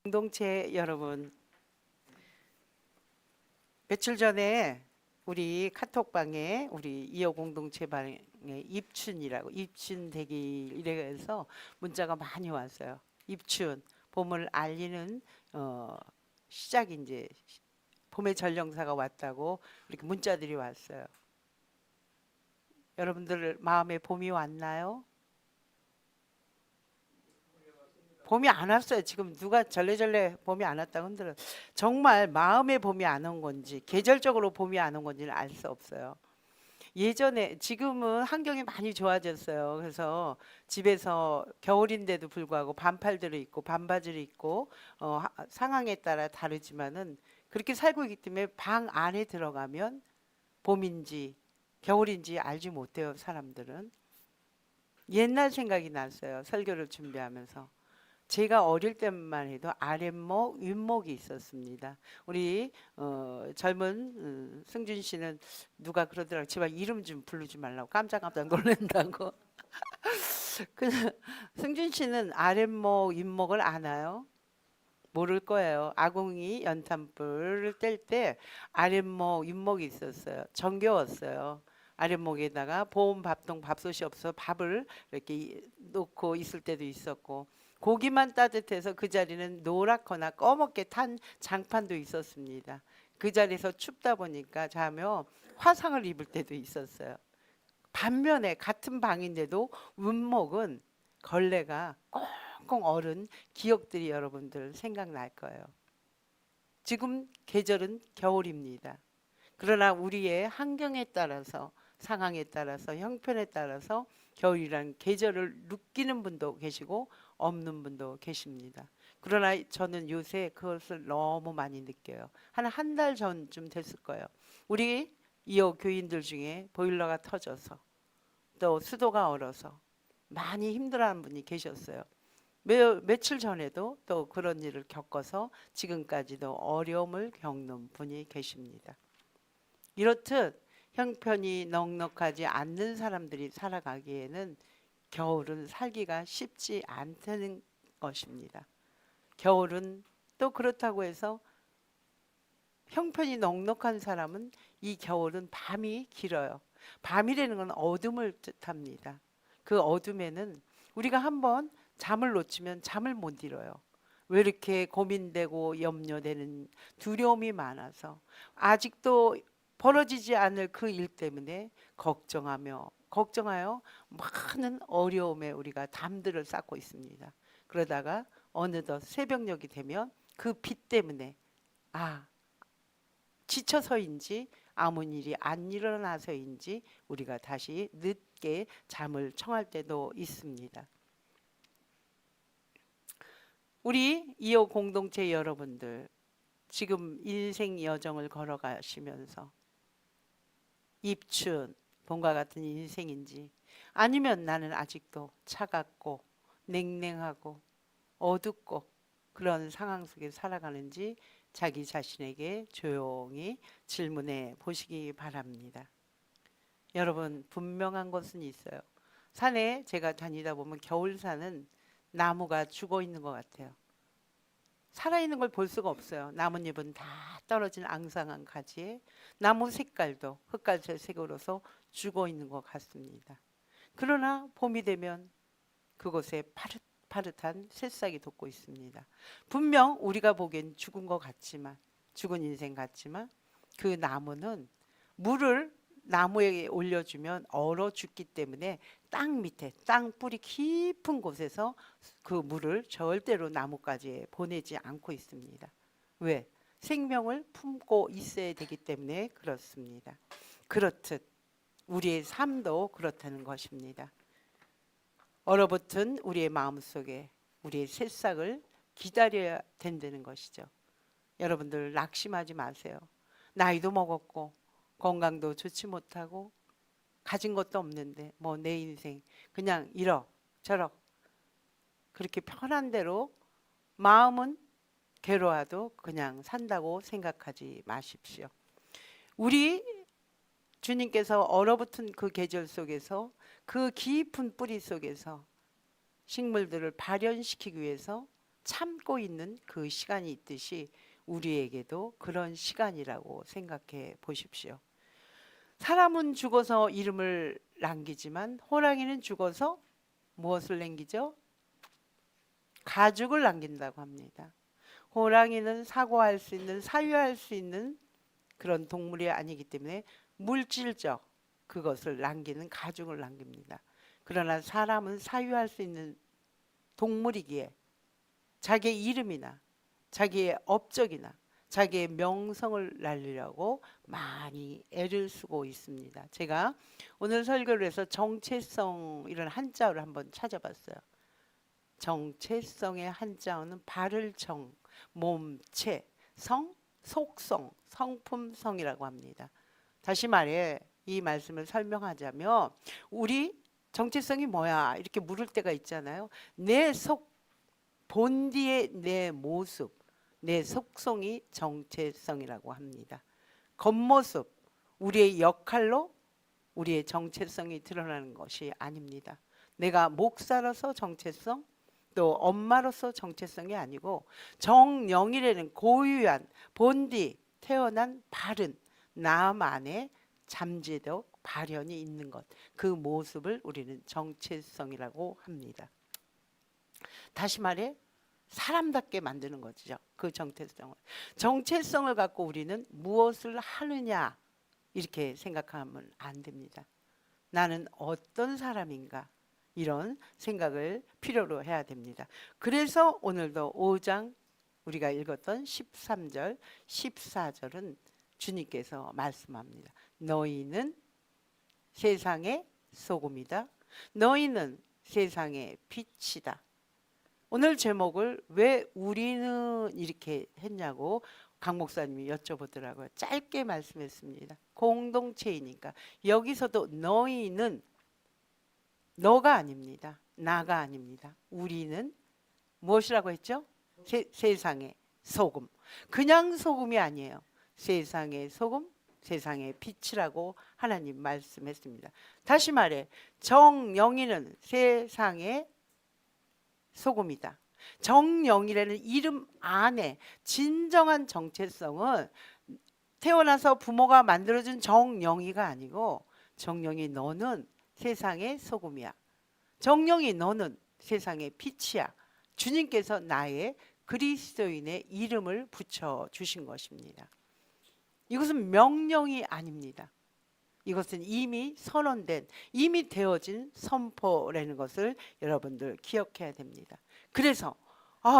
공동체 여러분, 며칠 전에 우리 카톡방에 우리 이호 공동체 방에 입춘이라고 입춘 대기 이래서 문자가 많이 왔어요. 입춘 봄을 알리는 어, 시작이 이제 봄의 전령사가 왔다고 이렇게 문자들이 왔어요. 여러분들 마음에 봄이 왔나요? 봄이 안 왔어요. 지금 누가 절레절레 봄이 안 왔다고 흔들어. 정말 마음에 봄이 안 온 건지 계절적으로 봄이 안 온 건지는 알 수 없어요. 예전에 지금은 환경이 많이 좋아졌어요. 그래서 집에서 겨울인데도 불구하고 반팔들을 입고 반바지를 입고 상황에 따라 다르지만은 그렇게 살고 있기 때문에 방 안에 들어가면 봄인지 겨울인지 알지 못해요. 사람들은 옛날 생각이 났어요. 설교를 준비하면서. 제가 어릴 때만 해도 아랫목, 윗목이 있었습니다. 우리 젊은 승준 씨는 누가 그러더라고. 제발 이름 좀 부르지 말라고 깜짝깜짝 놀란다고. 그 승준 씨는 아랫목, 윗목을 아나요? 모를 거예요. 아궁이 연탄불을 뗄 때 아랫목, 윗목이 있었어요. 정겨웠어요. 아랫목에다가 보온 밥통 밥솥이 없어 밥을 이렇게 놓고 있을 때도 있었고 고기만 따뜻해서 그 자리는 노랗거나 꺼멓게 탄 장판도 있었습니다. 그 자리에서 춥다 보니까 자며 화상을 입을 때도 있었어요. 반면에 같은 방인데도 윗목은 걸레가 꽁꽁 얼은 기억들이 여러분들 생각날 거예요. 지금 계절은 겨울입니다. 그러나 우리의 환경에 따라서 상황에 따라서 형편에 따라서 겨울이란 계절을 느끼는 분도 계시고 없는 분도 계십니다. 그러나 저는 요새 그것을 너무 많이 느껴요. 한 달 전쯤 됐을 거예요. 우리 이호 교인들 중에 보일러가 터져서 또 수도가 얼어서 많이 힘들어하는 분이 계셨어요. 며칠 전에도 또 그런 일을 겪어서 지금까지도 어려움을 겪는 분이 계십니다. 이렇듯 형편이 넉넉하지 않는 사람들이 살아가기에는 겨울은 살기가 쉽지 않다는 것입니다. 겨울은 또 그렇다고 해서 형편이 넉넉한 사람은 이 겨울은 밤이 길어요. 밤이라는 건 어둠을 뜻합니다. 그 어둠에는 우리가 한번 잠을 놓치면 잠을 못 이뤄요. 왜 이렇게 고민되고 염려되는 두려움이 많아서 아직도 벌어지지 않을 그 일 때문에 걱정하여 많은 어려움에 우리가 담들을 쌓고 있습니다. 그러다가 어느덧 새벽녘이 되면 그 빛 때문에 아 지쳐서인지 아무 일이 안 일어나서인지 우리가 다시 늦게 잠을 청할 때도 있습니다. 우리 이호 공동체 여러분들 지금 인생 여정을 걸어가시면서 입춘 봄과 같은 인생인지 아니면 나는 아직도 차갑고 냉랭하고 어둡고 그런 상황 속에 살아가는지 자기 자신에게 조용히 질문해 보시기 바랍니다. 여러분 분명한 것은 있어요. 산에 제가 다니다 보면 겨울산은 나무가 죽어 있는 것 같아요. 살아있는 걸 볼 수가 없어요. 나뭇잎은 다 떨어진 앙상한 가지에 나무 색깔도 흑갈색 색으로서 죽어 있는 것 같습니다. 그러나 봄이 되면 그곳에 파릇파릇한 새싹이 돋고 있습니다. 분명 우리가 보기엔 죽은 것 같지만 죽은 인생 같지만 그 나무는 물을 나무에 올려주면 얼어 죽기 때문에 땅 밑에 땅 뿌리 깊은 곳에서 그 물을 절대로 나무까지 보내지 않고 있습니다. 왜? 생명을 품고 있어야 되기 때문에 그렇습니다. 그렇듯 우리의 삶도 그렇다는 것입니다. 얼어붙은 우리의 마음속에 우리의 새싹을 기다려야 된다는 것이죠. 여러분들 낙심하지 마세요. 나이도 먹었고 건강도 좋지 못하고 가진 것도 없는데 뭐 내 인생 그냥 이럭저럭 그렇게 편한 대로 마음은 괴로워도 그냥 산다고 생각하지 마십시오. 우리 주님께서 얼어붙은 그 계절 속에서 그 깊은 뿌리 속에서 식물들을 발현시키기 위해서 참고 있는 그 시간이 있듯이 우리에게도 그런 시간이라고 생각해 보십시오. 사람은 죽어서 이름을 남기지만 호랑이는 죽어서 무엇을 남기죠? 가죽을 남긴다고 합니다. 호랑이는 사고할 수 있는, 사유할 수 있는 그런 동물이 아니기 때문에 물질적 그것을 남기는 가죽을 남깁니다. 그러나 사람은 사유할 수 있는 동물이기에 자기의 이름이나 자기의 업적이나 자기의 명성을 날리려고 많이 애를 쓰고 있습니다. 제가 오늘 설교를 해서 정체성 이런 한자어를 한번 찾아봤어요. 정체성의 한자어는 발을 정, 몸체, 성, 속성, 성품성이라고 합니다. 다시 말해 이 말씀을 설명하자면 우리 정체성이 뭐야 이렇게 물을 때가 있잖아요. 내 속, 본디의 내 모습, 내 속성이 정체성이라고 합니다. 겉모습, 우리의 역할로 우리의 정체성이 드러나는 것이 아닙니다. 내가 목사로서 정체성, 또 엄마로서 정체성이 아니고 정령이라는 고유한 본디 태어난 바른 남 안에 잠재적 발현이 있는 것, 그 모습을 우리는 정체성이라고 합니다. 다시 말해 사람답게 만드는 거죠. 그 정체성을. 정체성을 갖고 우리는 무엇을 하느냐 이렇게 생각하면 안 됩니다. 나는 어떤 사람인가 이런 생각을 필요로 해야 됩니다. 그래서 오늘도 5장 우리가 읽었던 13절, 14절은 주님께서 말씀합니다. 너희는 세상의 소금이다. 너희는 세상의 빛이다. 오늘 제목을 왜 우리는 이렇게 했냐고 강 목사님이 여쭤보더라고요. 짧게 말씀했습니다. 공동체이니까. 여기서도 너희는 너가 아닙니다. 나가 아닙니다. 우리는 무엇이라고 했죠? 세상의 소금. 그냥 소금이 아니에요. 세상의 소금, 세상의 빛이라고 하나님 말씀했습니다. 다시 말해 정영이는 세상의 소금이다. 정영이라는 이름 안에 진정한 정체성은 태어나서 부모가 만들어준 정영이가 아니고 정영이 너는 세상의 소금이야. 정영이 너는 세상의 빛이야. 주님께서 나의 그리스도인의 이름을 붙여주신 것입니다. 이것은 명령이 아닙니다. 이것은 이미 선언된, 이미 되어진 선포라는 것을 여러분들 기억해야 됩니다. 그래서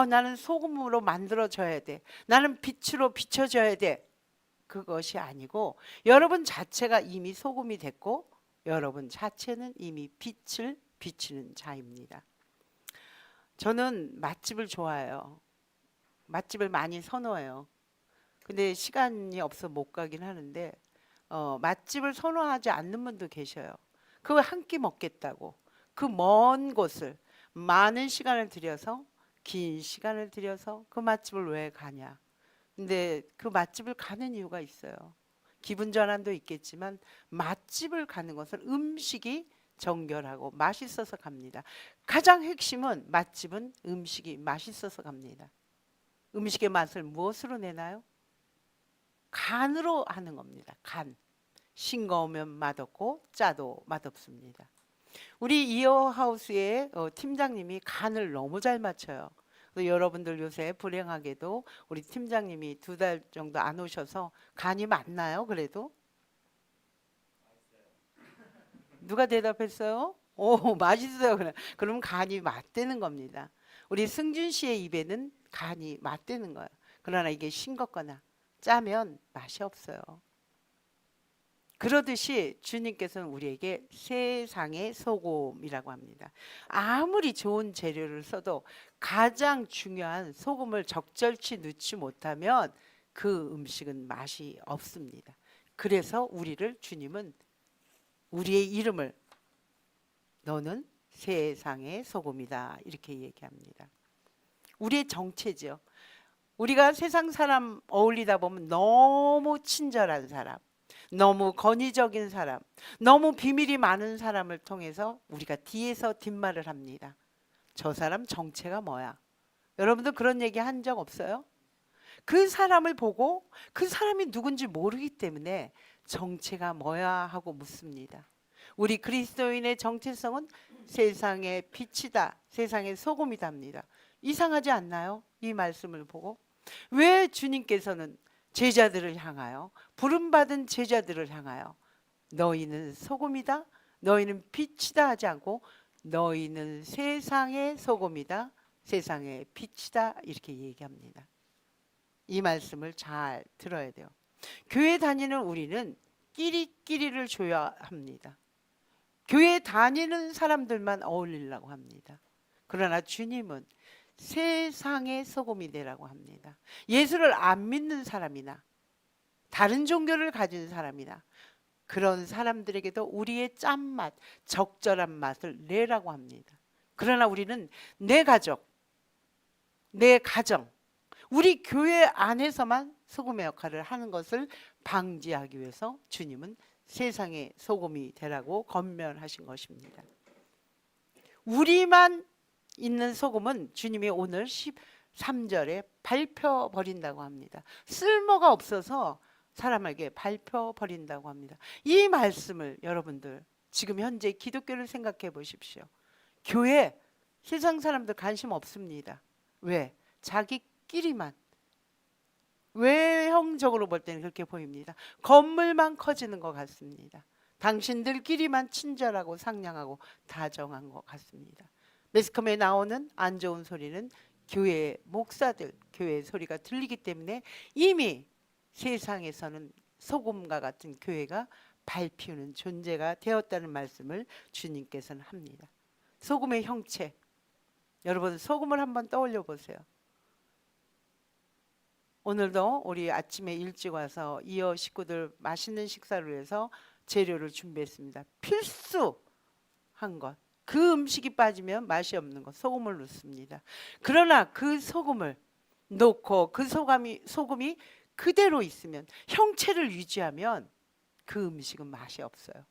나는 소금으로 만들어져야 돼. 나는 빛으로 비춰져야 돼. 그것이 아니고 여러분 자체가 이미 소금이 됐고 여러분 자체는 이미 빛을 비치는 자입니다. 저는 맛집을 좋아해요. 맛집을 많이 선호해요. 근데 시간이 없어 못 가긴 하는데 맛집을 선호하지 않는 분도 계셔요. 그거 한 끼 먹겠다고 그 먼 곳을 많은 시간을 들여서 긴 시간을 들여서 그 맛집을 왜 가냐. 근데 그 맛집을 가는 이유가 있어요. 기분 전환도 있겠지만 맛집을 가는 것은 음식이 정결하고 맛있어서 갑니다. 가장 핵심은 맛집은 음식이 맛있어서 갑니다. 음식의 맛을 무엇으로 내나요? 간으로 하는 겁니다. 간. 싱거우면 맛없고 짜도 맛없습니다. 우리 이어하우스의 팀장님이 간을 너무 잘 맞춰요. 여러분들 요새 불행하게도 우리 팀장님이 2달 정도 안 오셔서 간이 맞나요? 그래도? 누가 대답했어요? 오, 맛있어요. 그럼 간이 맞대는 겁니다. 우리 승준 씨의 입에는 간이 맞대는 거예요. 그러나 이게 싱겁거나 짜면 맛이 없어요. 그러듯이 주님께서는 우리에게 세상의 소금이라고 합니다. 아무리 좋은 재료를 써도 가장 중요한 소금을 적절치 넣지 못하면 그 음식은 맛이 없습니다. 그래서 주님은 우리의 이름을 너는 세상의 소금이다 이렇게 얘기합니다. 우리의 정체죠. 우리가 세상 사람 어울리다 보면 너무 친절한 사람, 너무 권위적인 사람, 너무 비밀이 많은 사람을 통해서 우리가 뒤에서 뒷말을 합니다. 저 사람 정체가 뭐야? 여러분들 그런 얘기 한 적 없어요? 그 사람을 보고 그 사람이 누군지 모르기 때문에 정체가 뭐야 하고 묻습니다. 우리 그리스도인의 정체성은 세상의 빛이다, 세상의 소금이답니다. 이상하지 않나요? 이 말씀을 보고 왜 주님께서는 제자들을 향하여, 부름받은 제자들을 향하여 너희는 소금이다, 너희는 빛이다 하지 않고 너희는 세상의 소금이다, 세상의 빛이다 이렇게 얘기합니다. 이 말씀을 잘 들어야 돼요. 교회 다니는 우리는 끼리끼리를 줘야 합니다. 교회 다니는 사람들만 어울리려고 합니다. 그러나 주님은 세상의 소금이 되라고 합니다. 예수를 안 믿는 사람이나 다른 종교를 가진 사람이나 그런 사람들에게도 우리의 짠맛, 적절한 맛을 내라고 합니다. 그러나 우리는 내 가족, 내 가정, 우리 교회 안에서만 소금의 역할을 하는 것을 방지하기 위해서 주님은 세상의 소금이 되라고 권면하신 것입니다. 우리만 있는 소금은 주님이 오늘 13절에 밟혀버린다고 합니다. 쓸모가 없어서 사람에게 밟혀버린다고 합니다. 이 말씀을 여러분들 지금 현재 기독교를 생각해 보십시오. 교회 세상 사람들 관심 없습니다. 왜? 자기끼리만, 외형적으로 볼 때는 그렇게 보입니다. 건물만 커지는 것 같습니다. 당신들끼리만 친절하고 상냥하고 다정한 것 같습니다. 매스컴에 나오는 안 좋은 소리는 교회 목사들, 교회 소리가 들리기 때문에 이미 세상에서는 소금과 같은 교회가 밟히는 존재가 되었다는 말씀을 주님께서는 합니다. 소금의 형체, 여러분 소금을 한번 떠올려 보세요. 오늘도 우리 아침에 일찍 와서 이어 식구들 맛있는 식사를 위해서 재료를 준비했습니다. 필수한 것, 그 음식이 빠지면 맛이 없는 것, 소금을 넣습니다. 그러나 그 소금을 넣고 그 소금이 그대로 있으면, 형체를 유지하면 그 음식은 맛이 없어요.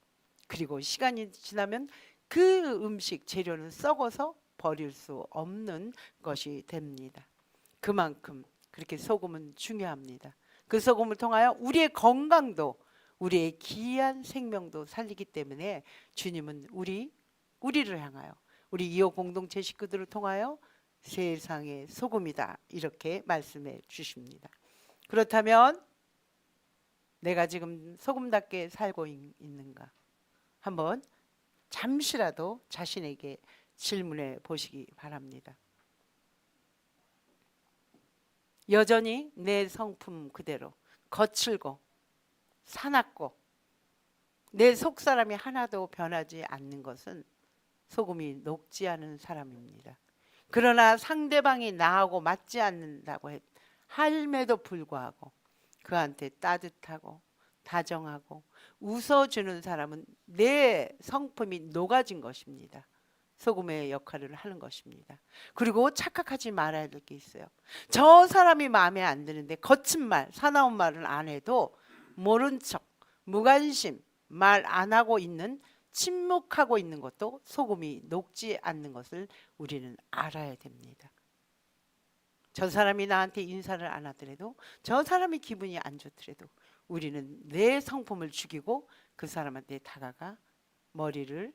그리고 시간이 지나면 그 음식 재료는 썩어서 버릴 수 없는 것이 됩니다. 그만큼 그렇게 소금은 중요합니다. 그 소금을 통하여 우리의 건강도, 우리의 귀한 생명도 살리기 때문에 주님은 우리를 향하여, 우리 이호 공동체 식구들을 통하여 세상의 소금이다 이렇게 말씀해 주십니다. 그렇다면 내가 지금 소금답게 살고 있는가? 한번 잠시라도 자신에게 질문해 보시기 바랍니다. 여전히 내 성품 그대로 거칠고 사납고 내 속사람이 하나도 변하지 않는 것은 소금이 녹지 않은 사람입니다. 그러나 상대방이 나하고 맞지 않는다고 함에도 불구하고 그한테 따뜻하고 다정하고 웃어주는 사람은 내 성품이 녹아진 것입니다. 소금의 역할을 하는 것입니다. 그리고 착각하지 말아야 될 게 있어요. 저 사람이 마음에 안 드는데 거친 말, 사나운 말을 안 해도 모른 척, 무관심, 말 안 하고 있는, 침묵하고 있는 것도 소금이 녹지 않는 것을 우리는 알아야 됩니다. 저 사람이 나한테 인사를 안 하더라도, 저 사람이 기분이 안 좋더라도 우리는 내 성품을 죽이고 그 사람한테 다가가 머리를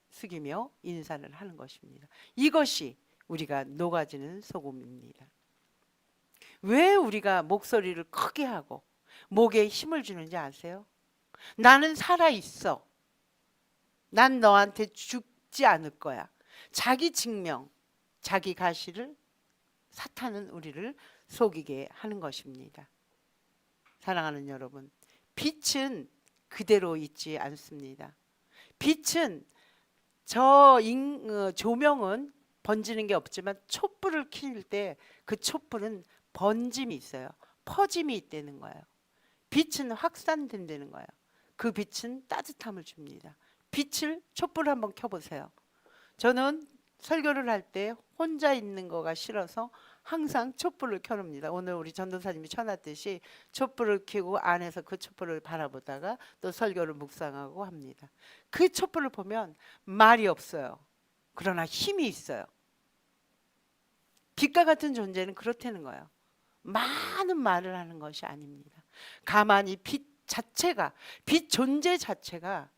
숙이며 인사를 하는 것입니다. 이것이 우리가 녹아지는 소금입니다. 왜 우리가 목소리를 크게 하고 목에 힘을 주는지 아세요? 나는 살아있어. 난 너한테 죽지 않을 거야. 자기 증명, 자기 가시를 사탄은 우리를 속이게 하는 것입니다. 사랑하는 여러분, 빛은 그대로 있지 않습니다. 빛은 조명은 번지는 게 없지만 촛불을 킬 때 그 촛불은 번짐이 있어요. 퍼짐이 있다는 거예요. 빛은 확산된다는 거예요. 그 빛은 따뜻함을 줍니다. 촛불을 한번 켜보세요. 저는 설교를 할 때 혼자 있는 거가 싫어서 항상 촛불을 켜놓습니다. 오늘 우리 전도사님이 켜놨듯이 촛불을 켜고 안에서 그 촛불을 바라보다가 또 설교를 묵상하고 합니다. 그 촛불을 보면 말이 없어요. 그러나 힘이 있어요. 빛과 같은 존재는 그렇다는 거예요. 많은 말을 하는 것이 아닙니다. 가만히 빛 자체가, 빛 존재 자체가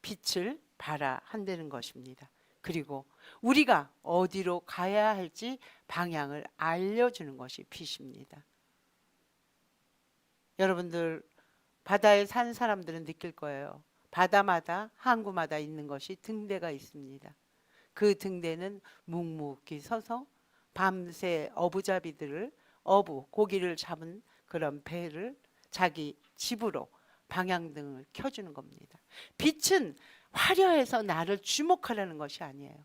빛을 발하 한다는 것입니다. 그리고 우리가 어디로 가야 할지 방향을 알려주는 것이 빛입니다. 여러분들 바다에 산 사람들은 느낄 거예요. 바다마다 항구마다 있는 것이 등대가 있습니다. 그 등대는 묵묵히 서서 밤새 어부잡이들을 고기를 잡은 그런 배를 자기 집으로 방향등을 켜주는 겁니다. 빛은 화려해서 나를 주목하라는 것이 아니에요.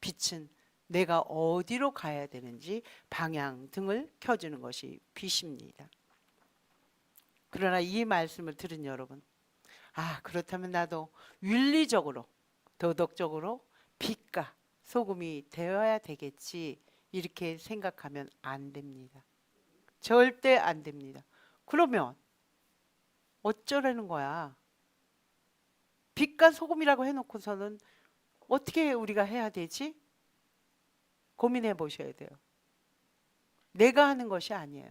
빛은 내가 어디로 가야 되는지 방향등을 켜주는 것이 빛입니다. 그러나 이 말씀을 들은 여러분, 그렇다면 나도 윤리적으로, 도덕적으로 빛과 소금이 되어야 되겠지, 이렇게 생각하면 안 됩니다. 절대 안 됩니다. 그러면 어쩌라는 거야? 빛과 소금이라고 해놓고서는 어떻게 우리가 해야 되지? 고민해 보셔야 돼요. 내가 하는 것이 아니에요.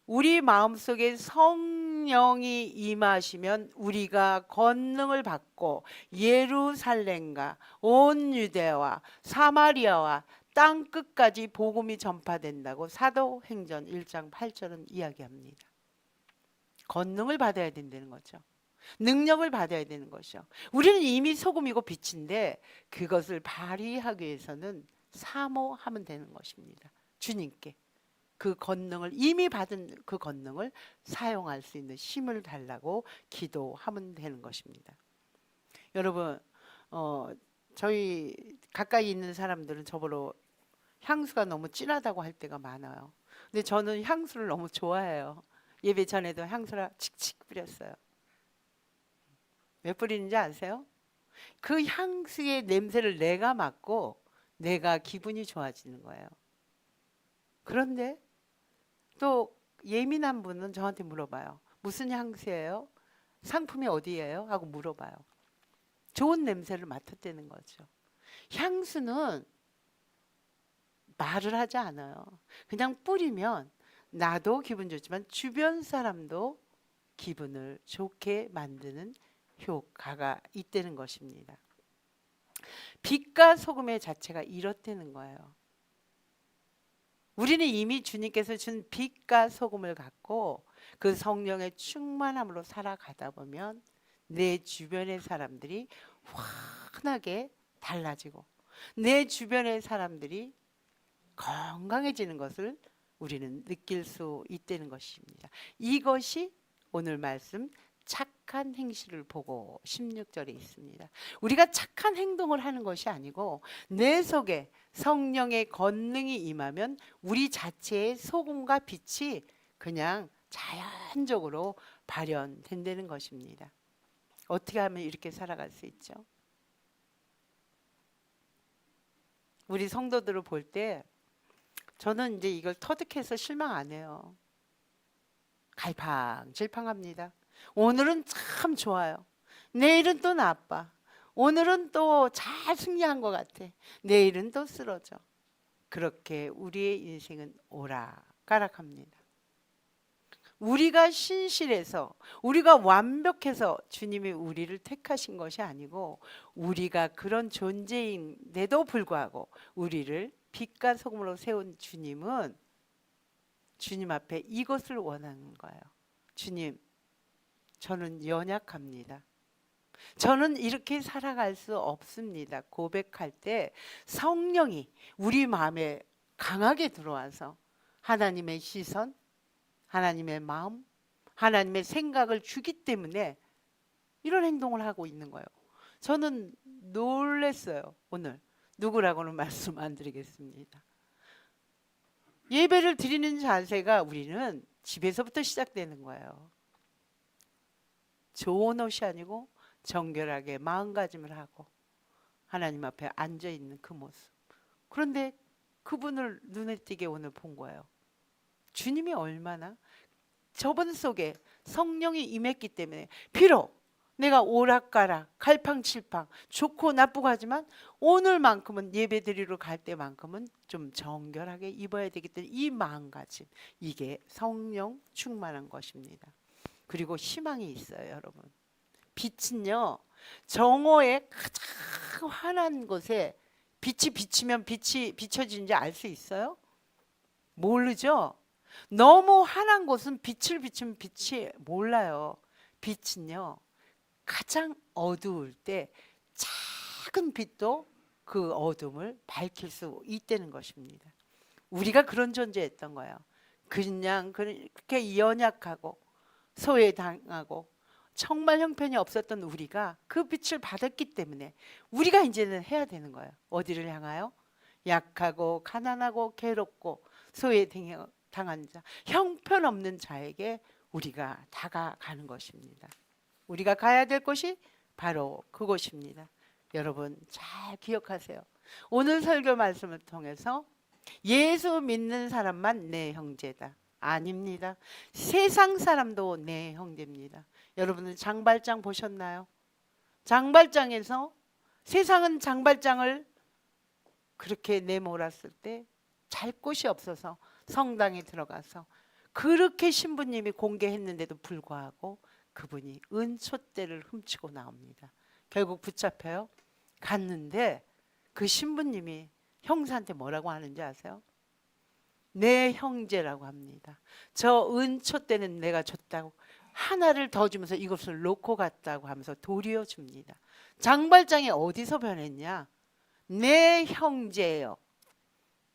우리 마음속에 성령이 임하시면 우리가 권능을 받고 예루살렘과 온 유대와 사마리아와 땅 끝까지 복음이 전파된다고 사도행전 1장 8절은 이야기합니다. 권능을 받아야 된다는 거죠. 능력을 받아야 되는 것이죠. 우리는 이미 소금이고 빛인데 그것을 발휘하기 위해서는 사모하면 되는 것입니다. 주님께 그 권능을, 이미 받은 그 권능을 사용할 수 있는 힘을 달라고 기도하면 되는 것입니다. 여러분, 저희 가까이 있는 사람들은 저보러 향수가 너무 진하다고 할 때가 많아요. 근데 저는 향수를 너무 좋아해요. 예배 전에도 향수를 칙칙 뿌렸어요. 왜 뿌리는지 아세요? 그 향수의 냄새를 내가 맡고 내가 기분이 좋아지는 거예요. 그런데 또 예민한 분은 저한테 물어봐요. 무슨 향수예요? 상품이 어디예요? 하고 물어봐요. 좋은 냄새를 맡았다는 거죠. 향수는 말을 하지 않아요. 그냥 뿌리면 나도 기분 좋지만 주변 사람도 기분을 좋게 만드는 효과가 있다는 것입니다. 빛과 소금의 자체가 이렇다는 거예요. 우리는 이미 주님께서 준 빛과 소금을 갖고 그 성령의 충만함으로 살아가다 보면 내 주변의 사람들이 환하게 달라지고 내 주변의 사람들이 건강해지는 것을 우리는 느낄 수 있다는 것입니다. 이것이 오늘 말씀 착한 행실을 보고 16절에 있습니다. 우리가 착한 행동을 하는 것이 아니고 내 속에 성령의 권능이 임하면 우리 자체의 소금과 빛이 그냥 자연적으로 발현된다는 것입니다. 어떻게 하면 이렇게 살아갈 수 있죠? 우리 성도들을 볼 때 저는 이제 이걸 터득해서 실망 안 해요. 갈팡질팡합니다. 오늘은 참 좋아요. 내일은 또 나빠. 오늘은 또 잘 승리한 것 같아. 내일은 또 쓰러져. 그렇게 우리의 인생은 오락가락합니다. 우리가 신실해서, 우리가 완벽해서 주님이 우리를 택하신 것이 아니고 우리가 그런 존재인데도 불구하고 우리를 빛과 소금으로 세운 주님은 주님 앞에 이것을 원하는 거예요. 주님, 저는 연약합니다. 저는 이렇게 살아갈 수 없습니다. 고백할 때 성령이 우리 마음에 강하게 들어와서 하나님의 시선, 하나님의 마음, 하나님의 생각을 주기 때문에 이런 행동을 하고 있는 거예요. 저는 놀랐어요. 오늘 누구라고는 말씀 안 드리겠습니다. 예배를 드리는 자세가 우리는 집에서부터 시작되는 거예요. 좋은 옷이 아니고 정결하게 마음가짐을 하고 하나님 앞에 앉아 있는 그 모습. 그런데 그분을 눈에 띄게 오늘 본 거예요. 주님이 얼마나 저분 속에 성령이 임했기 때문에 비록 내가 오락가락 갈팡질팡 좋고 나쁘고 하지만 오늘만큼은 예배 드리러 갈 때만큼은 좀 정결하게 입어야 되기 때문에 이 마음가짐, 이게 성령 충만한 것입니다. 그리고 희망이 있어요, 여러분. 빛은요, 정오에 가장 환한 곳에 빛이 비치면 빛이 비춰지는지 알 수 있어요? 모르죠? 너무 환한 곳은 빛을 비추면 빛이 몰라요. 빛은요, 가장 어두울 때 작은 빛도 그 어둠을 밝힐 수 있다는 것입니다. 우리가 그런 존재였던 거예요. 그냥 그렇게 연약하고 소외당하고 정말 형편이 없었던 우리가 그 빛을 받았기 때문에 우리가 이제는 해야 되는 거예요. 어디를 향하여? 약하고 가난하고 괴롭고 소외당한 자, 형편없는 자에게 우리가 다가가는 것입니다. 우리가 가야 될 곳이 바로 그곳입니다. 여러분 잘 기억하세요. 오늘 설교 말씀을 통해서 예수 믿는 사람만 내 형제다. 아닙니다. 세상 사람도 내 형제입니다. 여러분은 장발장 보셨나요? 장발장에서 세상은 장발장을 그렇게 내몰았을 때 잘 곳이 없어서 성당에 들어가서 그렇게 신부님이 공개했는데도 불구하고 그분이 은촛대를 훔치고 나옵니다. 결국 붙잡혀요. 갔는데 그 신부님이 형사한테 뭐라고 하는지 아세요? 내 형제라고 합니다. 저 은촛대는 내가 줬다고 하나를 더 주면서 이것을 놓고 갔다고 하면서 도리어 줍니다. 장발장이 어디서 변했냐? 내 형제요.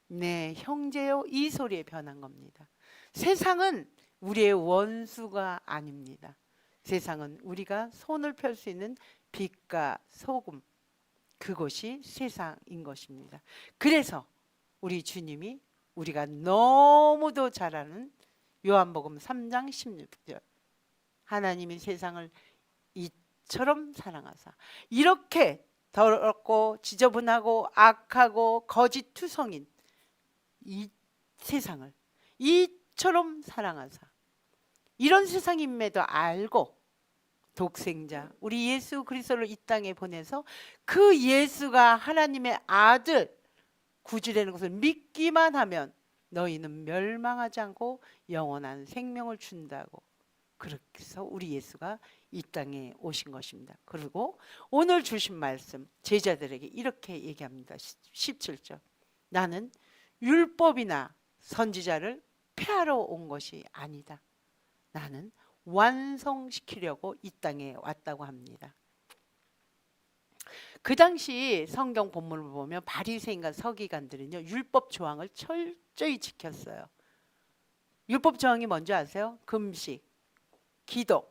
내 형제요. 이 소리에 변한 겁니다. 세상은 우리의 원수가 아닙니다. 세상은 우리가 손을 펼 수 있는 빛과 소금, 그것이 세상인 것입니다. 그래서 우리 주님이 우리가 너무도 잘 아는 요한복음 3장 16절, 하나님이 세상을 이처럼 사랑하사, 이렇게 더럽고 지저분하고 악하고 거짓투성인 이 세상을 이처럼 사랑하사, 이런 세상임에도 알고 독생자 우리 예수 그리스도를 이 땅에 보내서 그 예수가 하나님의 아들 구주라는 것을 믿기만 하면 너희는 멸망하지 않고 영원한 생명을 준다고, 그렇게 해서 우리 예수가 이 땅에 오신 것입니다. 그리고 오늘 주신 말씀 제자들에게 이렇게 얘기합니다. 17절, 나는 율법이나 선지자를 폐하러 온 것이 아니다. 나는 완성시키려고 이 땅에 왔다고 합니다. 그 당시 성경 본문을 보면 바리새인과 서기관들은요, 율법 조항을 철저히 지켰어요. 율법 조항이 뭔지 아세요? 금식, 기도,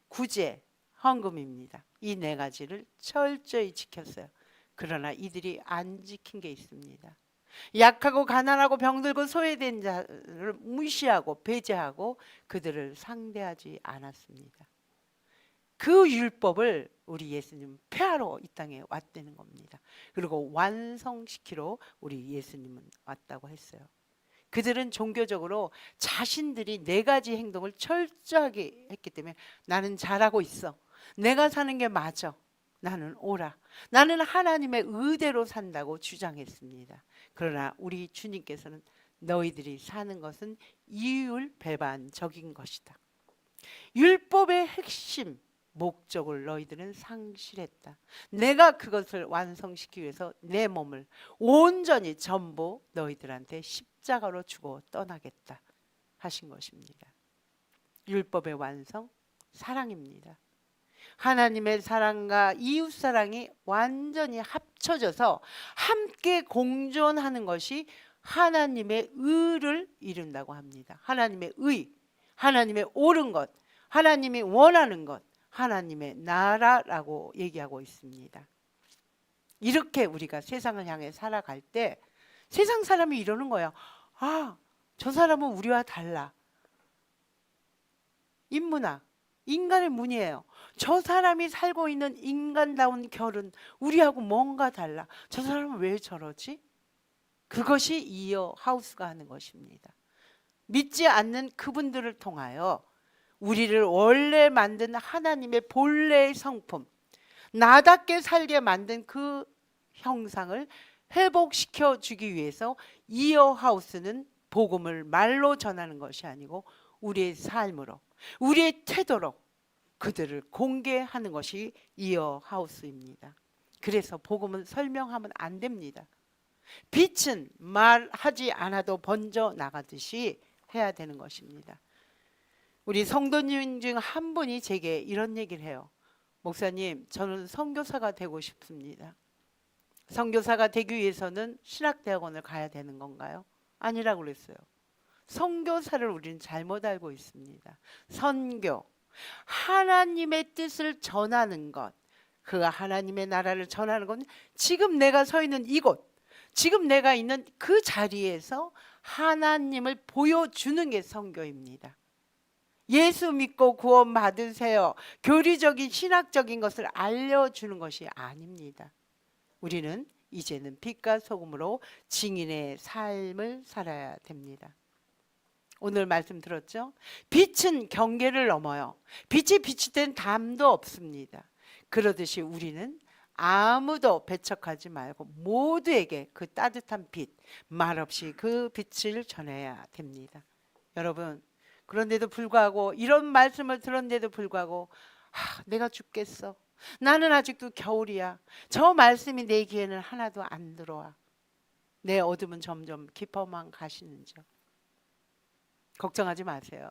구제, 헌금입니다. 이 네 가지를 철저히 지켰어요. 그러나 이들이 안 지킨 게 있습니다. 약하고 가난하고 병들고 소외된 자를 무시하고 배제하고 그들을 상대하지 않았습니다. 그 율법을 우리 예수님은 폐하러 이 땅에 왔다는 겁니다. 그리고 완성시키러 우리 예수님은 왔다고 했어요. 그들은 종교적으로 자신들이 네 가지 행동을 철저하게 했기 때문에 나는 잘하고 있어, 내가 사는 게 맞아, 나는 옳아, 나는 하나님의 의대로 산다고 주장했습니다. 그러나 우리 주님께서는 너희들이 사는 것은 이율배반적인 것이다. 율법의 핵심 목적을 너희들은 상실했다. 내가 그것을 완성시키기 위해서 내 몸을 온전히 전부 너희들한테 십자가로 주고 떠나겠다 하신 것입니다. 율법의 완성, 사랑입니다. 하나님의 사랑과 이웃 사랑이 완전히 합쳐져서 함께 공존하는 것이 하나님의 의를 이룬다고 합니다. 하나님의 의, 하나님의 옳은 것, 하나님이 원하는 것, 하나님의 나라라고 얘기하고 있습니다. 이렇게 우리가 세상을 향해 살아갈 때 세상 사람이 이러는 거예요. 아, 저 사람은 우리와 달라. 인문학, 인간의 문이에요. 저 사람이 살고 있는 인간다운 결은 우리하고 뭔가 달라. 저 사람은 왜 저러지? 그것이 이어 하우스가 하는 것입니다. 믿지 않는 그분들을 통하여 우리를 원래 만든 하나님의 본래의 성품, 나답게 살게 만든 그 형상을 회복시켜 주기 위해서 이어하우스는 복음을 말로 전하는 것이 아니고 우리의 삶으로, 우리의 태도로 그들을 공개하는 것이 이어하우스입니다. 그래서 복음은 설명하면 안 됩니다. 빛은 말하지 않아도 번져 나가듯이 해야 되는 것입니다. 우리 성도님 중 한 분이 제게 이런 얘기를 해요. 목사님, 저는 선교사가 되고 싶습니다. 선교사가 되기 위해서는 신학대학원을 가야 되는 건가요? 아니라고 그랬어요. 선교사를 우리는 잘못 알고 있습니다. 선교, 하나님의 뜻을 전하는 것, 그 하나님의 나라를 전하는 건 지금 내가 서 있는 이곳, 지금 내가 있는 그 자리에서 하나님을 보여주는 게 선교입니다. 예수 믿고 구원 받으세요. 교리적인 신학적인 것을 알려주는 것이 아닙니다. 우리는 이제는 빛과 소금으로 증인의 삶을 살아야 됩니다. 오늘 말씀 들었죠? 빛은 경계를 넘어요. 빛이 비칠 땐 담도 없습니다. 그러듯이 우리는 아무도 배척하지 말고 모두에게 그 따뜻한 빛, 말없이 그 빛을 전해야 됩니다. 여러분, 그런데도 불구하고, 이런 말씀을 들었는데도 불구하고 내가 죽겠어, 나는 아직도 겨울이야, 저 말씀이 내 귀에는 하나도 안 들어와, 내 어둠은 점점 깊어만 가시는지요. 걱정하지 마세요.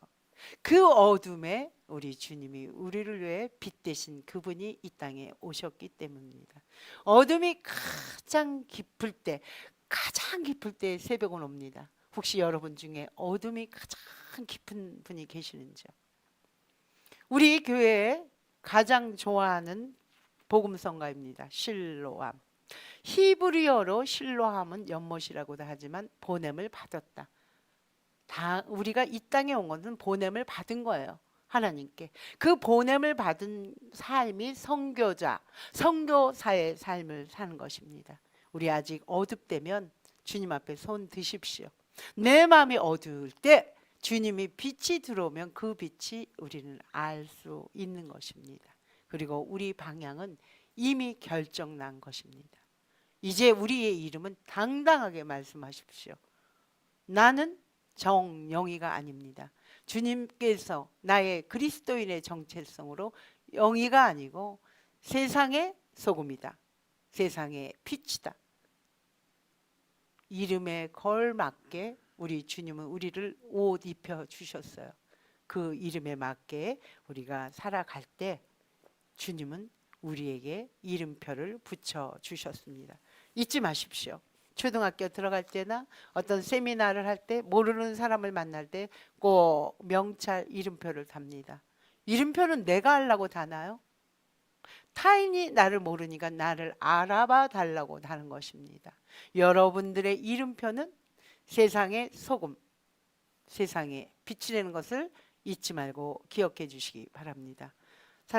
그 어둠에 우리 주님이 우리를 위해 빛 되신 그분이 이 땅에 오셨기 때문입니다. 어둠이 가장 깊을 때, 가장 깊을 때 새벽은 옵니다. 혹시 여러분 중에 어둠이 가장 깊은 분이 계시는지요? 우리 교회에 가장 좋아하는 복음성가입니다. 실로암. 히브리어로 실로암은 연못이라고도 하지만 보냄을 받았다. 다 우리가 이 땅에 온 것은 보냄을 받은 거예요. 하나님께. 그 보냄을 받은 삶이 선교자, 선교사의 삶을 사는 것입니다. 우리 아직 어둡다면 주님 앞에 손 드십시오. 내 마음이 어두울 때 주님이 빛이 들어오면 그 빛이 우리는 알 수 있는 것입니다. 그리고 우리 방향은 이미 결정난 것입니다. 이제 우리의 이름은 당당하게 말씀하십시오. 나는 정영이가 아닙니다. 주님께서 나의 그리스도인의 정체성으로 영이가 아니고 세상의 소금이다, 세상의 빛이다. 이름에 걸맞게 우리 주님은 우리를 옷 입혀 주셨어요. 그 이름에 맞게 우리가 살아갈 때 주님은 우리에게 이름표를 붙여 주셨습니다. 잊지 마십시오. 초등학교 들어갈 때나 어떤 세미나를 할 때, 모르는 사람을 만날 때 꼭 명찰 이름표를 답니다. 이름표는 내가 하려고 다나요? 타인이 나를 모르니까 나를 알아봐 달라고 다는 것입니다. 여러분들의 이름표는 세상의 소금, 세상에 빛이 되는 것을 잊지 말고 기억해 주시기 바랍니다.